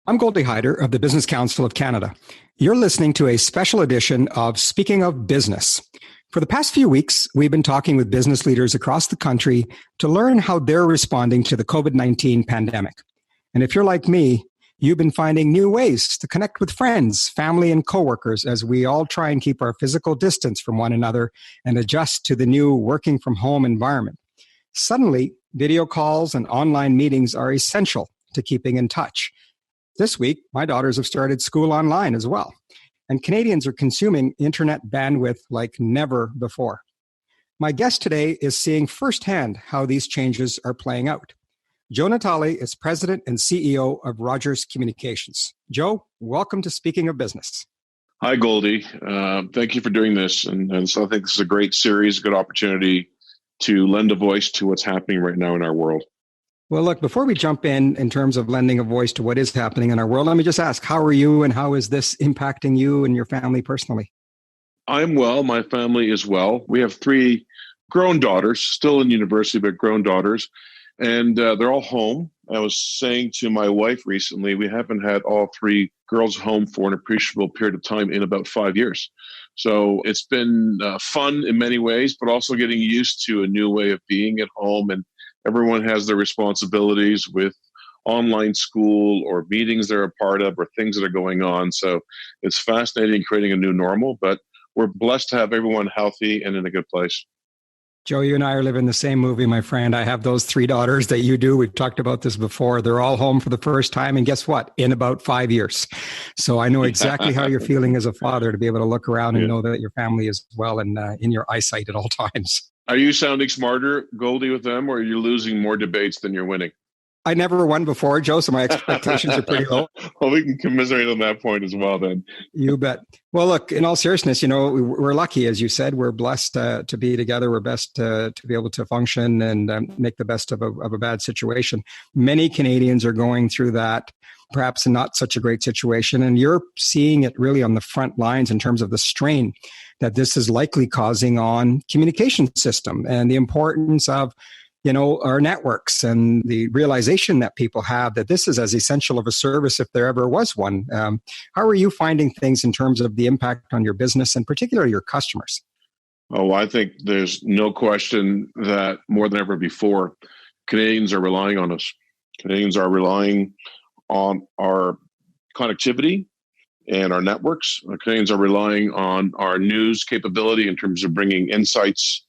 I'm Goldie Hyder of the Business Council of Canada. You're listening to a special edition of Speaking of Business. For the past few weeks, we've been talking with business leaders across the country to learn how they're responding to the COVID-19 pandemic. And if you're like me, you've been finding new ways to connect with friends, family, and coworkers as we all try and keep our physical distance from one another and adjust to the new working from home environment. Suddenly, video calls and online meetings are essential to keeping in touch. This week, my daughters have started school online as well, and Canadians are consuming internet bandwidth like never before. My guest today is seeing firsthand how these changes are playing out. Joe Natale is President and CEO of Rogers Communications. Joe, welcome to Speaking of Business. Hi, Goldie. Thank you for doing this. And so I think this is a great series, a good opportunity to lend a voice to what's happening right now in our world. Well, look, before we jump in terms of lending a voice to what is happening in our world, let me just ask, how are you and how is this impacting you and your family personally? I'm well. My family is well. We have 3 grown daughters, still in university, but grown daughters, and they're all home. I was saying to my wife recently, we haven't had all 3 girls home for an appreciable period of time in about 5 years. So it's been fun in many ways, but also getting used to a new way of being at home, and everyone has their responsibilities with online school or meetings they're a part of or things that are going on. So it's fascinating creating a new normal, but we're blessed to have everyone healthy and in a good place. Joe, you and I are living the same movie, my friend. I have those 3 daughters that you do. We've talked about this before. They're all home for the first time. And guess what? In about 5 years. So I know exactly how you're feeling as a father to be able to look around and know that your family is well and in your eyesight at all times. Are you sounding smarter, Goldie, with them, or are you losing more debates than you're winning? I never won before, Joe, so my expectations are pretty low. Well, we can commiserate on that point as well, then. You bet. Well, look, in all seriousness, we're lucky, as you said. We're blessed to be together. We're blessed to be able to function and make the best of a bad situation. Many Canadians are going through that, perhaps not such a great situation, and you're seeing it really on the front lines in terms of the strain that this is likely causing on communication system and the importance of our networks and the realization that people have that this is as essential of a service if there ever was one. How are you finding things in terms of the impact on your business and particularly your customers? Oh, I think there's no question that more than ever before, Canadians are relying on us. Canadians are relying on our connectivity and our networks. Canadians are relying on our news capability in terms of bringing insights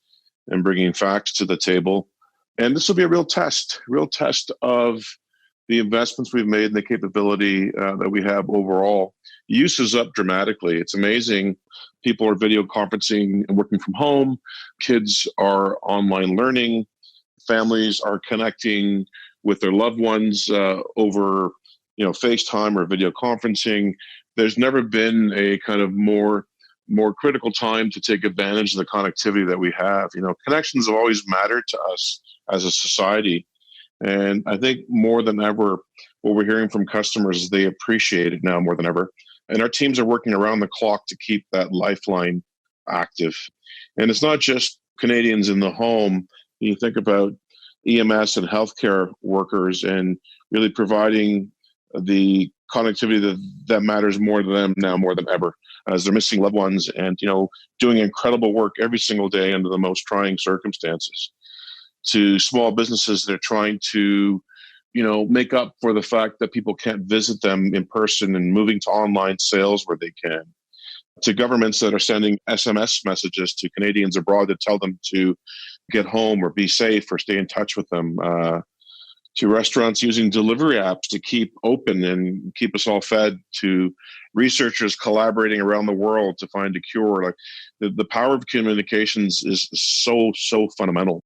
and bringing facts to the table. And this will be a real test of the investments we've made and the capability that we have overall. Use is up dramatically. It's amazing. People are video conferencing and working from home. Kids are online learning. Families are connecting with their loved ones over FaceTime or video conferencing. There's never been a kind of more critical time to take advantage of the connectivity that we have. Connections have always mattered to us as a society. And I think more than ever, what we're hearing from customers is they appreciate it now more than ever. And our teams are working around the clock to keep that lifeline active. And it's not just Canadians in the home. You think about EMS and healthcare workers and really providing the connectivity that matters more to them now more than ever, as they're missing loved ones and doing incredible work every single day under the most trying circumstances. To small businesses that are trying to make up for the fact that people can't visit them in person and moving to online sales where they can. To governments that are sending SMS messages to Canadians abroad to tell them to get home or be safe or stay in touch with them. To restaurants using delivery apps to keep open and keep us all fed, to researchers collaborating around the world to find a cure. Like the power of communications is so fundamental.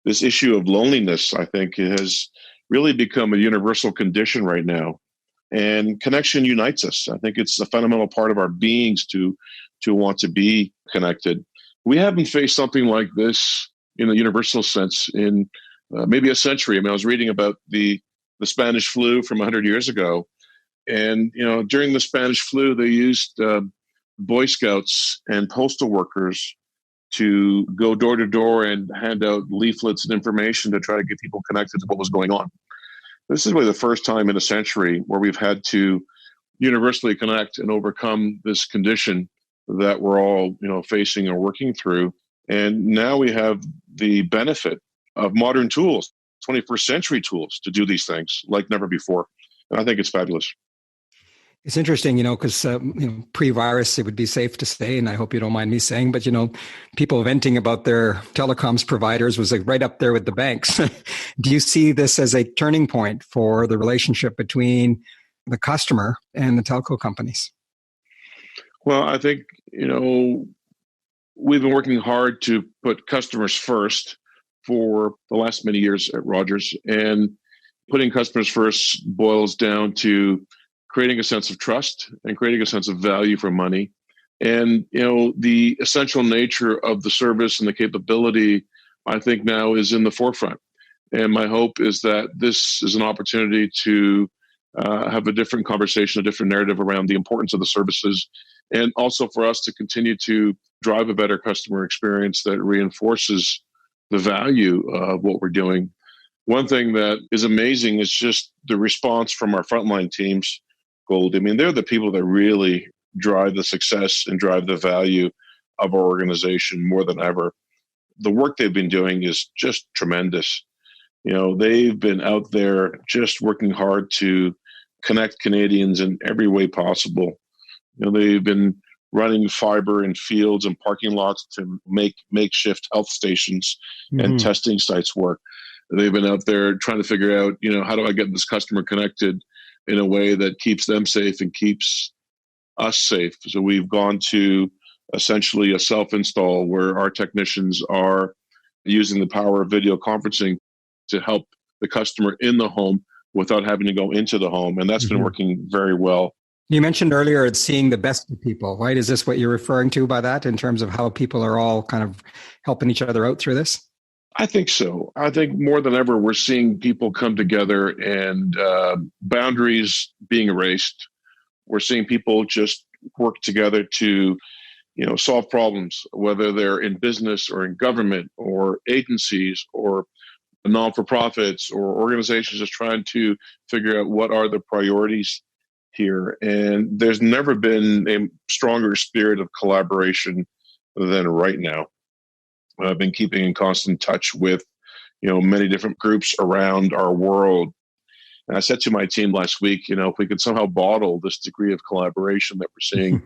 This issue of loneliness, I think, has really become a universal condition right now. And connection unites us. I think it's a fundamental part of our beings to want to be connected. We haven't faced something like this in a universal sense in maybe a century. I was reading about the Spanish flu from 100 years ago. And, during the Spanish flu, they used Boy Scouts and postal workers to go door to door and hand out leaflets and information to try to get people connected to what was going on. This is really the first time in a century where we've had to universally connect and overcome this condition that we're all, facing or working through. And now we have the benefit of modern tools, 21st century tools to do these things like never before. And I think it's fabulous. It's interesting, because pre-virus, it would be safe to say, and I hope you don't mind me saying, but people venting about their telecoms providers was like right up there with the banks. Do you see this as a turning point for the relationship between the customer and the telco companies? Well, I think, we've been working hard to put customers first for the last many years at Rogers, and putting customers first boils down to creating a sense of trust and creating a sense of value for money. And, the essential nature of the service and the capability, I think now is in the forefront. And my hope is that this is an opportunity to have a different conversation, a different narrative around the importance of the services, and also for us to continue to drive a better customer experience that reinforces the value of what we're doing. One thing that is amazing is just the response from our frontline teams, Gold. I mean, they're the people that really drive the success and drive the value of our organization more than ever. The work they've been doing is just tremendous. They've been out there just working hard to connect Canadians in every way possible. They've been running fiber in fields and parking lots to make makeshift health stations and testing sites work. They've been out there trying to figure out, how do I get this customer connected in a way that keeps them safe and keeps us safe. So we've gone to essentially a self-install where our technicians are using the power of video conferencing to help the customer in the home without having to go into the home. And that's been working very well. You mentioned earlier it's seeing the best of people, right? Is this what you're referring to by that in terms of how people are all kind of helping each other out through this? I think so. I think more than ever, we're seeing people come together and boundaries being erased. We're seeing people just work together to, solve problems, whether they're in business or in government or agencies or non-for-profits or organizations just trying to figure out what are the priorities here. And there's never been a stronger spirit of collaboration than right now. I've been keeping in constant touch with, many different groups around our world. And I said to my team last week, if we could somehow bottle this degree of collaboration that we're seeing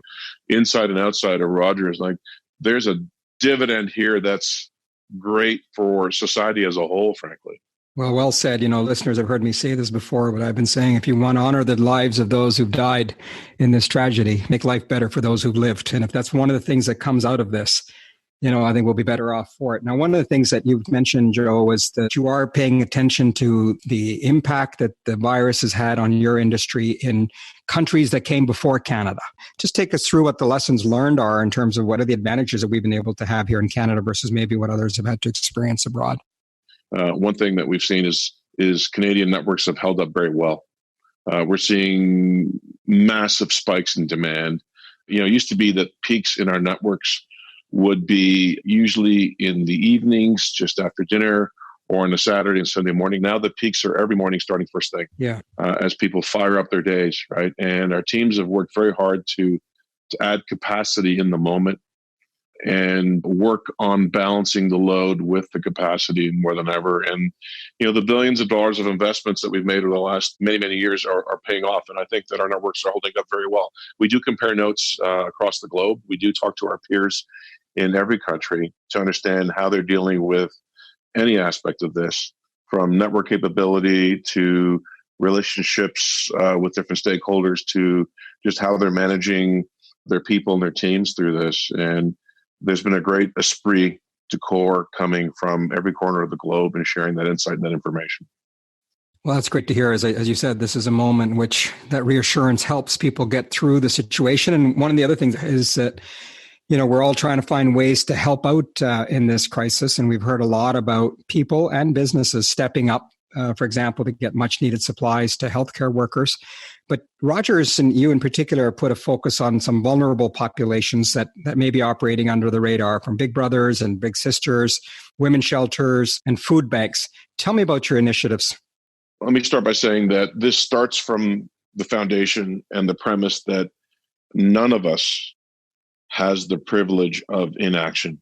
inside and outside of Rogers, like there's a dividend here that's great for society as a whole, frankly. Well said. Listeners have heard me say this before, but I've been saying if you want to honor the lives of those who've died in this tragedy, make life better for those who've lived. And if that's one of the things that comes out of this, I think we'll be better off for it. Now, one of the things that you've mentioned, Joe, was that you are paying attention to the impact that the virus has had on your industry in countries that came before Canada. Just take us through what the lessons learned are in terms of what are the advantages that we've been able to have here in Canada versus maybe what others have had to experience abroad. One thing that we've seen is Canadian networks have held up very well. We're seeing massive spikes in demand. It used to be that peaks in our networks would be usually in the evenings, just after dinner, or on a Saturday and Sunday morning. Now the peaks are every morning starting first thing. Yeah. As people fire up their days, right? And our teams have worked very hard to add capacity in the moment and work on balancing the load with the capacity more than ever. And, the billions of dollars of investments that we've made over the last many, many years are paying off. And I think that our networks are holding up very well. We do compare notes across the globe. We do talk to our peers in every country to understand how they're dealing with any aspect of this, from network capability to relationships with different stakeholders to just how they're managing their people and their teams through this. And there's been a great esprit de corps coming from every corner of the globe and sharing that insight and that information. Well, that's great to hear. As you said, this is a moment in which that reassurance helps people get through the situation. And one of the other things is that, we're all trying to find ways to help out in this crisis. And we've heard a lot about people and businesses stepping up, for example, to get much needed supplies to healthcare workers. But Rogers and you in particular have put a focus on some vulnerable populations that may be operating under the radar, from Big Brothers and Big Sisters, women's shelters, and food banks. Tell me about your initiatives. Let me start by saying that this starts from the foundation and the premise that none of us has the privilege of inaction.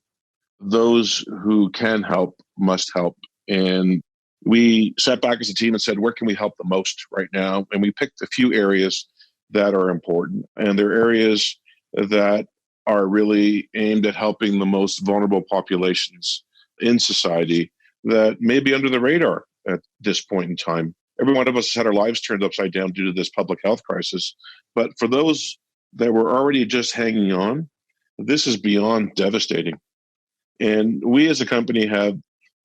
Those who can help must help. And we sat back as a team and said, where can we help the most right now? And we picked a few areas that are important. And they're areas that are really aimed at helping the most vulnerable populations in society that may be under the radar at this point in time. Every one of us has had our lives turned upside down due to this public health crisis. But for those that were already just hanging on, this is beyond devastating. And we as a company have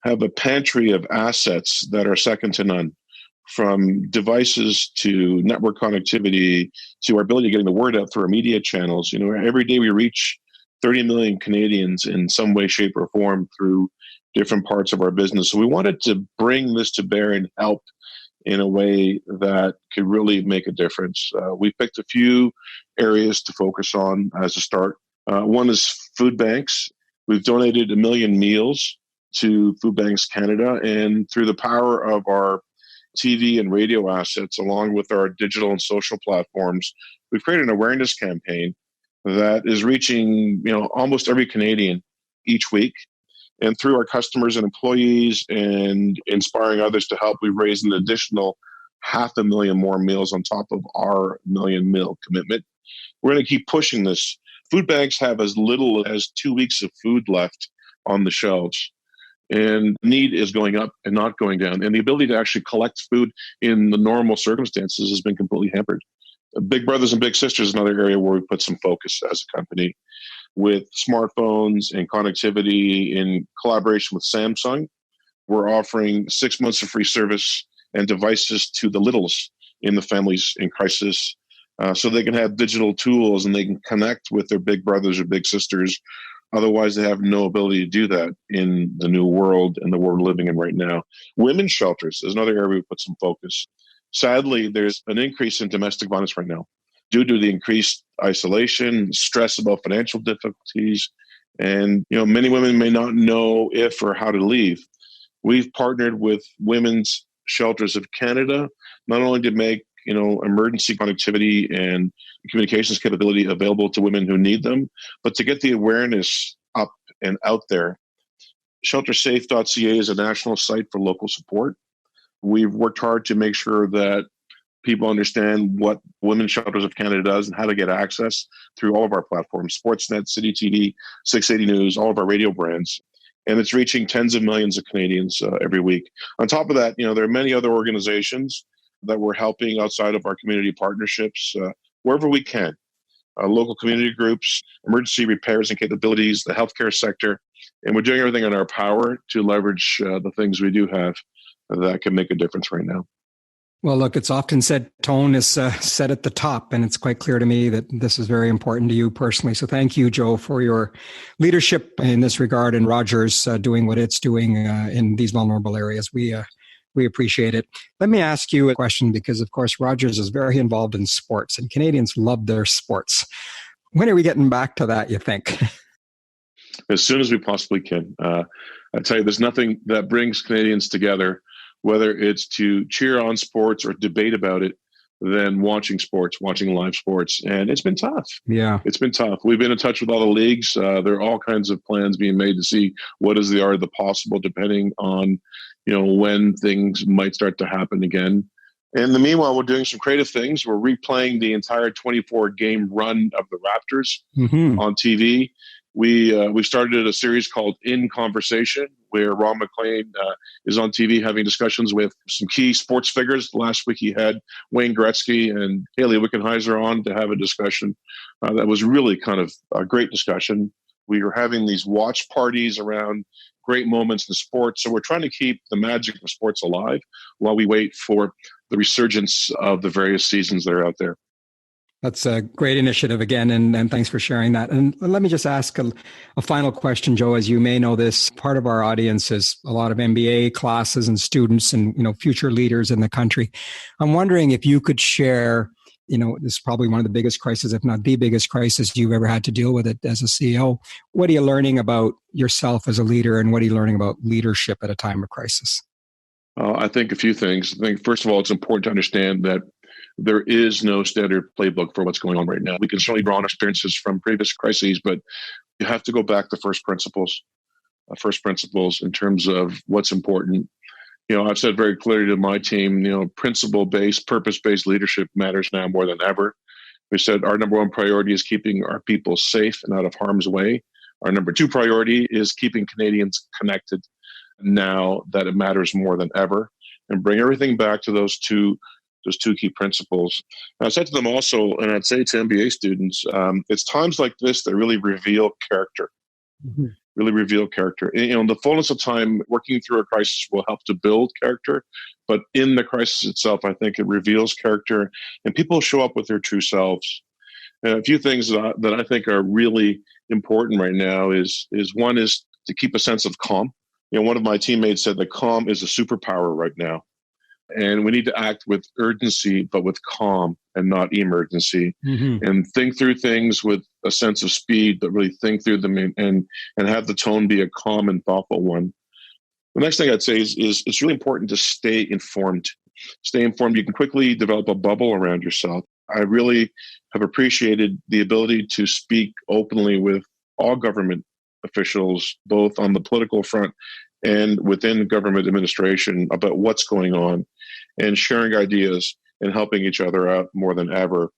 a pantry of assets that are second to none, from devices to network connectivity to our ability of getting the word out through our media channels. Every day we reach 30 million Canadians in some way, shape, or form through different parts of our business. So we wanted to bring this to bear and help in a way that could really make a difference. We picked a few areas to focus on as a start. One is food banks. We've donated 1 million meals to Food Banks Canada, and through the power of our TV and radio assets, along with our digital and social platforms, we've created an awareness campaign that is reaching almost every Canadian each week. And through our customers and employees and inspiring others to help, we've raised an additional 500,000 more meals on top of our 1 million meal commitment. We're going to keep pushing this. Food banks have as little as 2 weeks of food left on the shelves. And need is going up and not going down. And the ability to actually collect food in the normal circumstances has been completely hampered. Big Brothers and Big Sisters is another area where we put some focus as a company with smartphones and connectivity in collaboration with Samsung. We're offering 6 months of free service and devices to the littles in the families in crisis, so they can have digital tools and they can connect with their big brothers or big sisters. Otherwise, they have no ability to do that in the new world and the world we're living in right now. Women's shelters is another area we put some focus. Sadly, there's an increase in domestic violence right now due to the increased isolation, stress about financial difficulties, and many women may not know if or how to leave. We've partnered with Women's Shelters of Canada, not only to make emergency connectivity and communications capability available to women who need them, but to get the awareness up and out there. Sheltersafe.ca is a national site for local support. We've worked hard to make sure that people understand what Women's Shelters of Canada does and how to get access through all of our platforms, Sportsnet, City TV, 680 News, all of our radio brands. And it's reaching tens of millions of Canadians every week. On top of that, there are many other organizations that we're helping outside of our community partnerships, wherever we can. Local community groups, emergency repairs and capabilities, the healthcare sector. And we're doing everything in our power to leverage the things we do have that can make a difference right now. Well, look, it's often said tone is set at the top, and it's quite clear to me that this is very important to you personally. So thank you, Joe, for your leadership in this regard, and Rogers doing what it's doing in these vulnerable areas. We appreciate it. Let me ask you a question, because, of course, Rogers is very involved in sports, and Canadians love their sports. When are we getting back to that, you think? As soon as we possibly can. I tell you, there's nothing that brings Canadians together, whether it's to cheer on sports or debate about it, than watching sports, watching live sports. And it's been tough. Yeah. It's been tough. We've been in touch with all the leagues. There are all kinds of plans being made to see what is the art of the possible, depending on when things might start to happen again. In the meanwhile, we're doing some creative things. We're replaying the entire 24-game run of the Raptors on TV. We started a series called In Conversation, where Ron McLean is on TV having discussions with some key sports figures. Last week he had Wayne Gretzky and Haley Wickenheiser on to have a discussion. That was really kind of a great discussion. We were having these watch parties around great moments in sports. So we're trying to keep the magic of sports alive while we wait for the resurgence of the various seasons that are out there. That's a great initiative again, and thanks for sharing that. And let me just ask a final question, Joe. As you may know, this part of our audience is a lot of MBA classes and students and future leaders in the country. I'm wondering if you could share, this is probably one of the biggest crises, if not the biggest crisis you've ever had to deal with it as a CEO. What are you learning about yourself as a leader, and what are you learning about leadership at a time of crisis? I think a few things. I think, first of all, it's important to understand that there is no standard playbook for what's going on right now. We can certainly draw on experiences from previous crises, but you have to go back to first principles in terms of what's important. I've said very clearly to my team, principle-based, purpose-based leadership matters now more than ever. We said our number one priority is keeping our people safe and out of harm's way. Our number two priority is keeping Canadians connected now that it matters more than ever, and bring everything back to those two key principles. And I said to them also, and I'd say to MBA students, it's times like this that really reveal character. Mm-hmm. Really reveal character. The fullness of time working through a crisis will help to build character, but in the crisis itself, I think it reveals character, and people show up with their true selves. And a few things that I think are really important right now is one is to keep a sense of calm. One of my teammates said that calm is a superpower right now. And we need to act with urgency, but with calm and not emergency, and think through things with a sense of speed, but really think through them and have the tone be a calm and thoughtful one. The next thing I'd say is it's really important to stay informed. Stay informed. You can quickly develop a bubble around yourself. I really have appreciated the ability to speak openly with all government officials, both on the political front and within government administration, about what's going on, and sharing ideas and helping each other out more than ever.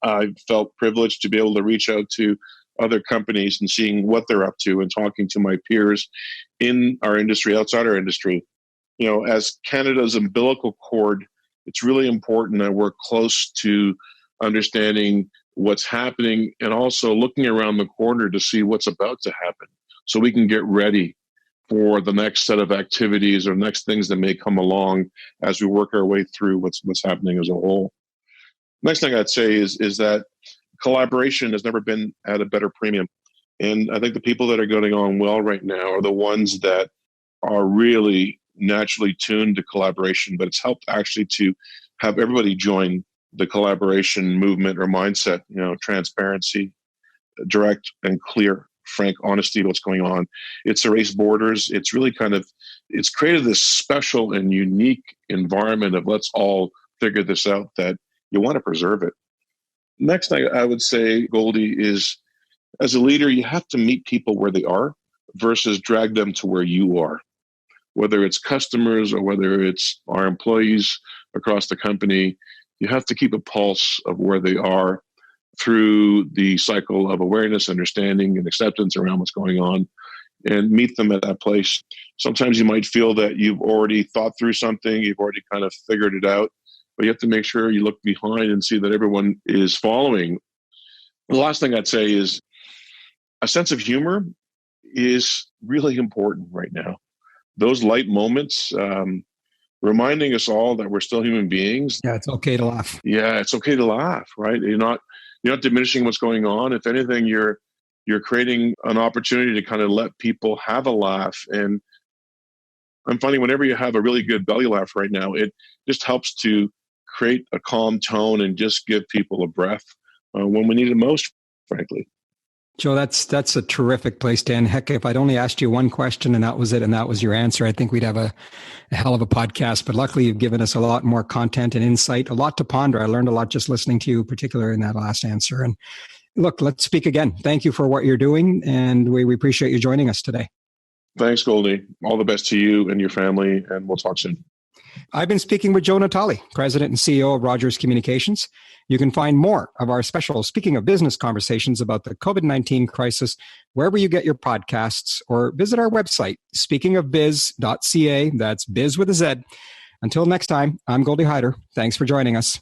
I felt privileged to be able to reach out to other companies and seeing what they're up to and talking to my peers in our industry, outside our industry. As Canada's umbilical cord, it's really important that we're close to understanding what's happening and also looking around the corner to see what's about to happen so we can get ready for the next set of activities or next things that may come along as we work our way through what's happening as a whole. Next thing I'd say is that collaboration has never been at a better premium. And I think the people that are going on well right now are the ones that are really naturally tuned to collaboration, but it's helped actually to have everybody join the collaboration movement or mindset, transparency, direct and clear, frank honesty of what's going on. It's erased borders. It's really it's created this special and unique environment of let's all figure this out, that you want to preserve it. Next thing I would say, Goldie, is as a leader, you have to meet people where they are versus drag them to where you are. Whether it's customers or whether it's our employees across the company, you have to keep a pulse of where they are through the cycle of awareness, understanding, and acceptance around what's going on, and meet them at that place. Sometimes you might feel that you've already thought through something, you've already kind of figured it out, but you have to make sure you look behind and see that everyone is following. The last thing I'd say is a sense of humor is really important right now. Those light moments, reminding us all that we're still human beings. Yeah, it's okay to laugh. Yeah, it's okay to laugh, right? You're not diminishing what's going on. If anything, you're creating an opportunity to kind of let people have a laugh. And I'm finding whenever you have a really good belly laugh right now, it just helps to create a calm tone and just give people a breath when we need it most, frankly. Joe, that's a terrific place to end. Heck, if I'd only asked you one question and that was it, and that was your answer, I think we'd have a hell of a podcast. But luckily, you've given us a lot more content and insight, a lot to ponder. I learned a lot just listening to you, particularly in that last answer. And look, let's speak again. Thank you for what you're doing, and we appreciate you joining us today. Thanks, Goldie. All the best to you and your family, and we'll talk soon. I've been speaking with Joe Natale, President and CEO of Rogers Communications. You can find more of our special Speaking of Business conversations about the COVID-19 crisis wherever you get your podcasts, or visit our website, speakingofbiz.ca. That's biz with a Z. Until next time, I'm Goldie Hyder. Thanks for joining us.